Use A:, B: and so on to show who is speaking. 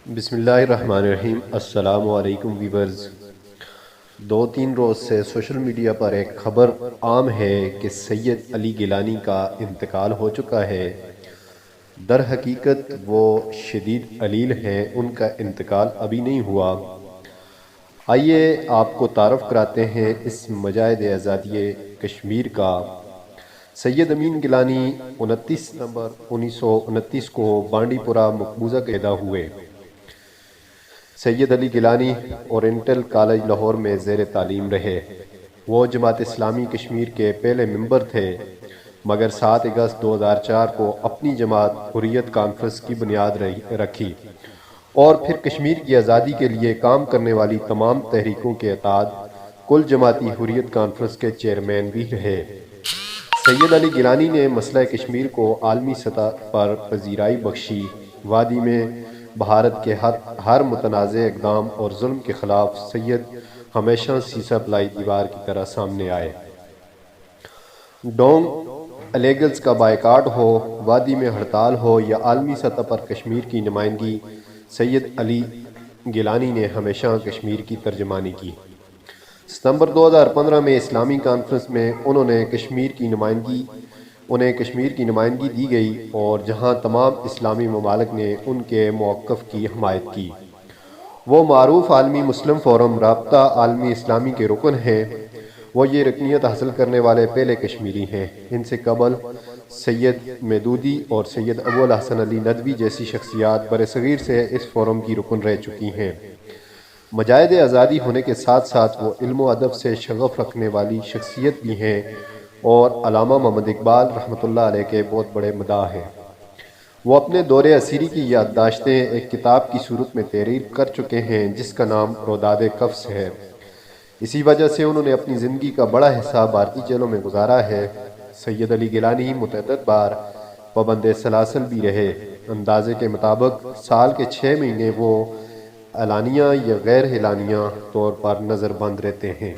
A: بسم اللہ الرحمن الرحیم۔ السلام علیکم ویورز۔ 2-3 روز سے سوشل میڈیا پر ایک خبر عام ہے کہ سید علی گیلانی کا انتقال ہو چکا ہے۔ در حقیقت وہ شدید علیل ہیں، ان کا انتقال ابھی نہیں ہوا۔ آئیے آپ کو تعارف کراتے ہیں اس مجاہد آزادی کشمیر کا۔ سید امین گیلانی 29 نومبر 1929 کو بانڈی پورہ مقبوضہ کے پیدا ہوئے۔ سید علی گیلانی اورینٹل کالج لاہور میں زیر تعلیم رہے۔ وہ جماعت اسلامی کشمیر کے پہلے ممبر تھے، مگر 7 اگست 2004 کو اپنی جماعت حریت کانفرنس کی بنیاد رکھی اور پھر کشمیر کی آزادی کے لیے کام کرنے والی تمام تحریکوں کے تحت کل جماعتی حریت کانفرنس کے چیئرمین بھی رہے۔ سید علی گیلانی نے مسئلہ کشمیر کو عالمی سطح پر پذیرائی بخشی۔ وادی میں بھارت کے ہر متنازع اقدام اور ظلم کے خلاف سید ہمیشہ سیسہ پلائی دیوار کی طرح سامنے آئے۔ ڈونگ الیگلز کا بائیکاٹ ہو، وادی میں ہڑتال ہو یا عالمی سطح پر کشمیر کی نمائندگی، سید علی گیلانی نے ہمیشہ کشمیر کی ترجمانی کی۔ ستمبر 2015 میں اسلامی کانفرنس میں انہیں کشمیر کی نمائندگی دی گئی اور جہاں تمام اسلامی ممالک نے ان کے موقف کی حمایت کی۔ وہ معروف عالمی مسلم فورم رابطہ عالمی اسلامی کے رکن ہیں۔ وہ یہ رکنیت حاصل کرنے والے پہلے کشمیری ہیں۔ ان سے قبل سید مودودی اور سید ابو الحسن علی ندوی جیسی شخصیات برصغیر سے اس فورم کی رکن رہ چکی ہیں۔ مجاہد آزادی ہونے کے ساتھ ساتھ وہ علم و ادب سے شغف رکھنے والی شخصیت بھی ہیں اور علامہ محمد اقبال رحمۃ اللہ علیہ کے بہت بڑے مداح ہیں۔ وہ اپنے دور اسیری کی یادداشتیں ایک کتاب کی صورت میں تحریر کر چکے ہیں جس کا نام روداد قفس ہے۔ اسی وجہ سے انہوں نے اپنی زندگی کا بڑا حصہ بھارتی جیلوں میں گزارا ہے۔ سید علی گیلانی متعدد بار پابند سلاسل بھی رہے۔ اندازے کے مطابق سال کے 6 مہینے وہ اعلانیہ یا غیر اعلانیہ طور پر نظر بند رہتے ہیں۔